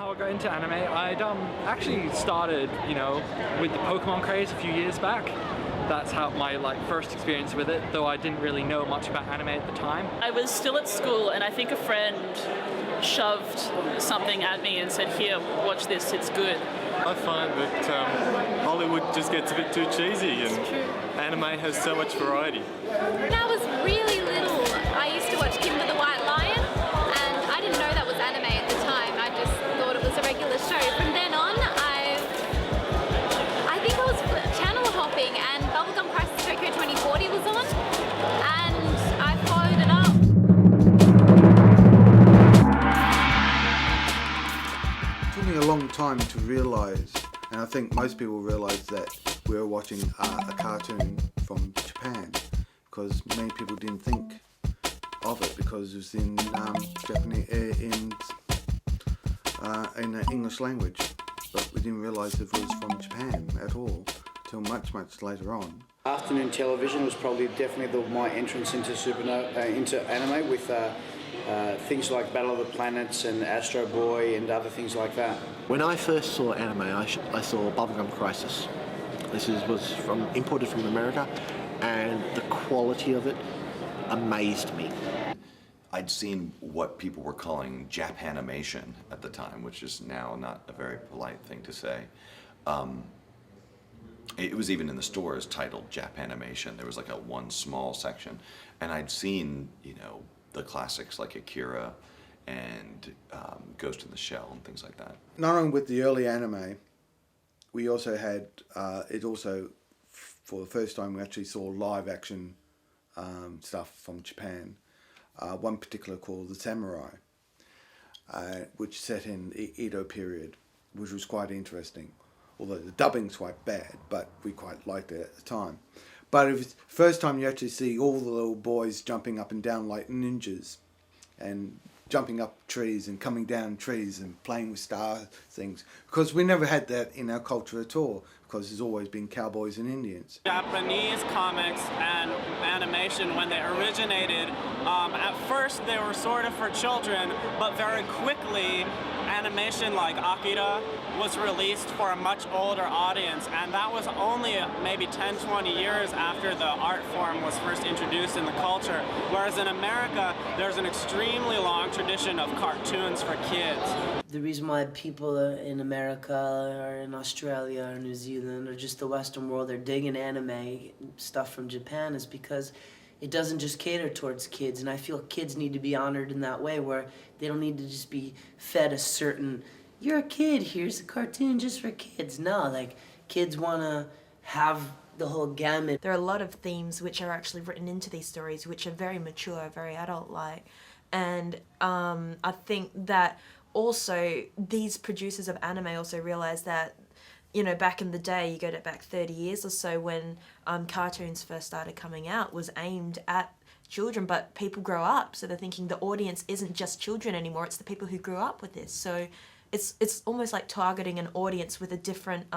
how I got into anime. I'd actually started, with the Pokemon craze a few years back. That's how my first experience with it, though I didn't really know much about anime at the time. I was still at school, and I think a friend shoved something at me and said, "Here, watch this, it's good." I find that Hollywood just gets a bit too cheesy, and anime has so much variety. When I was really little, I used to watch Kimber the White Lion, and I didn't know that was anime at the time. I just thought it was a regular show. From then on, I think I was channel hopping, and Bubblegum Crisis Tokyo 2040 was on, and I followed it up. It took me a long time to realise, and I think most people realise, that we were watching a cartoon from Japan, because many people didn't think of it because it was in Japanese, in the English language, but we didn't realise it was from Japan at all till much later on. Afternoon television was probably definitely my entrance into into anime, with things like Battle of the Planets and Astro Boy and other things like that. When I first saw anime, I saw Bubblegum Crisis. This was imported from America, and the quality of it amazed me. I'd seen what people were calling Japanimation at the time, which is now not a very polite thing to say. It was even in the stores titled Japanimation. There was one small section, and I'd seen, the classics like Akira and Ghost in the Shell and things like that. Not only with the early anime, we also had for the first time we actually saw live action stuff from Japan. One particular called The Samurai, which set in the Edo period, which was quite interesting. Although the dubbing's quite bad, but we quite liked it at the time. But it was the first time you actually see all the little boys jumping up and down like ninjas, and jumping up trees and coming down trees and playing with star things. Because we never had that in our culture at all, because there's always been cowboys and Indians. Japanese comics and animation, when they originated, at first they were sort of for children, but very quickly animation like Akira was released for a much older audience, and that was only maybe 10-20 years after the art form was first introduced in the culture. Whereas in America, there's an extremely long tradition of cartoons for kids. The reason why people in America or in Australia or New Zealand or just the Western world are digging anime stuff from Japan is because it doesn't just cater towards kids, and I feel kids need to be honored in that way, where they don't need to just be fed a certain, you're a kid, here's a cartoon just for kids. No, kids want to have the whole gamut. There are a lot of themes which are actually written into these stories which are very mature, very adult-like, and I think that also these producers of anime also realize that, back in the day, you go back 30 years or so, when cartoons first started coming out, was aimed at children, but people grow up, so they're thinking the audience isn't just children anymore, it's the people who grew up with this. So it's almost like targeting an audience with a different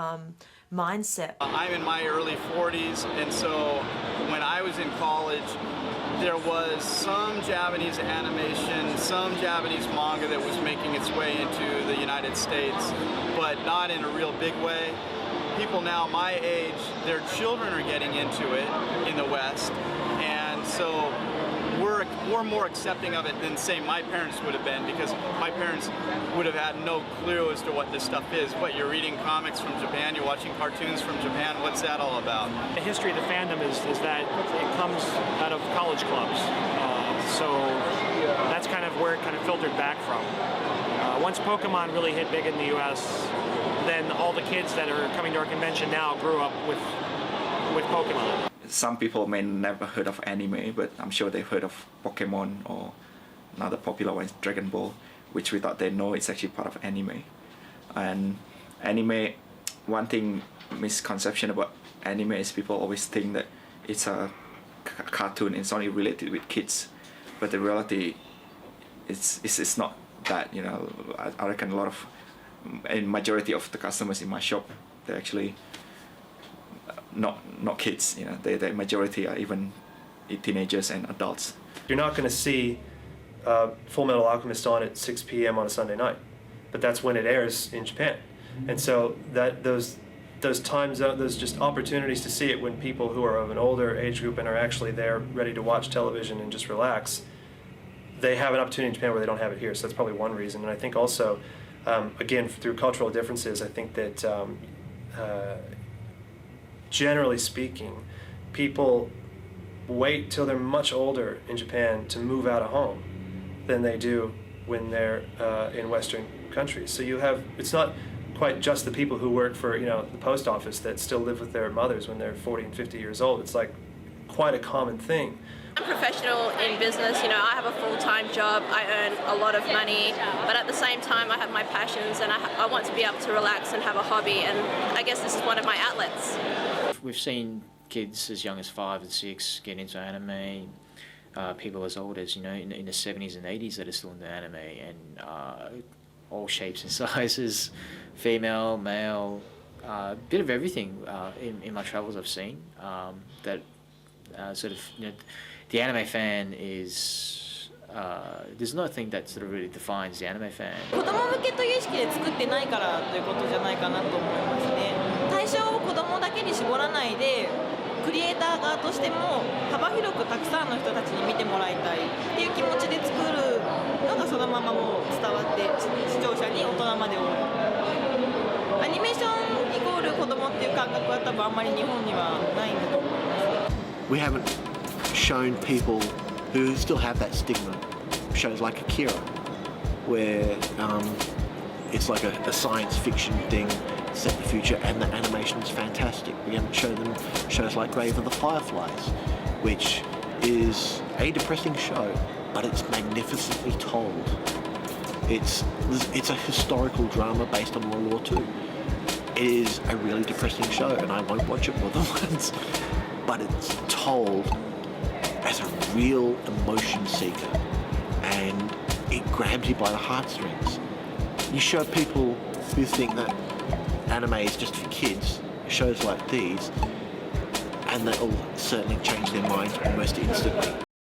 mindset. I'm in my early 40s, and so when I was in college, there was some Japanese animation, some Japanese manga that was making its way into the United States, but not in a real big way. People now my age, their children are getting into it in the West, and so we're more accepting of it than, say, my parents would have been, because my parents would have had no clue as to what this stuff is. What, you're reading comics from Japan, you're watching cartoons from Japan, what's that all about? The history of the fandom is that it comes out of college clubs. So that's kind of where it kind of filtered back from. Once Pokemon really hit big in the US, then all the kids that are coming to our convention now grew up with Pokemon. Some people may never heard of anime, but I'm sure they've heard of Pokemon or another popular one is Dragon Ball, which we thought they know it's actually part of anime. And anime, one thing misconception about anime is people always think that it's a cartoon, it's only related with kids, but the reality it's not that. I reckon a lot of, and majority of the customers in my shop, they're actually not kids. The majority are even teenagers and adults. You're not going to see Full Metal Alchemist on at 6 p.m. on a Sunday night, but that's when it airs in Japan. And so that those time zones, those just opportunities to see it when people who are of an older age group and are actually there ready to watch television and just relax, they have an opportunity in Japan where they don't have it here. So that's probably one reason. And I think also, again, through cultural differences, I think that generally speaking, people wait till they're much older in Japan to move out of home than they do when they're in Western countries. So you have, it's not quite just the people who work for, you know, the post office that still live with their mothers when they're 40 and 50 years old. It's like quite a common thing. I'm a professional in business, you know, I have a full-time job, I earn a lot of money, but at the same time I have my passions and I want to be able to relax and have a hobby, and I guess this is one of my outlets. We've seen kids as young as 5 and 6 get into anime, people as old as, you know, in the 70s and 80s that are still into anime, and all shapes and sizes, female, male, a bit of everything in my travels I've seen, that sort of, you know, the anime fan is, there's nothing that sort of really defines the anime fan. 子供向けという意識で作ってないからということじゃないかなと思いますね。対象を子供だけに絞らないで、クリエイター側としても幅広くたくさんの人たちに見てもらいたいっていう気持ちで作るのがそのままもう伝わって視聴者に大人までを。アニメーションイコール子供っていう感覚は多分あんまり日本にはないんだと思います。We haven't shown people who still have that stigma shows like Akira, where it's like a science fiction thing set in the future, and the animation is fantastic. We haven't shown them shows like Grave of the Fireflies, which is a depressing show, but it's magnificently told. It's a historical drama based on World War II. It is a really depressing show, and I won't watch it more than once, but it's told as a real emotion seeker, and it grabs you by the heartstrings. You show people who think that anime is just for kids shows like these, and that will certainly change their minds almost instantly.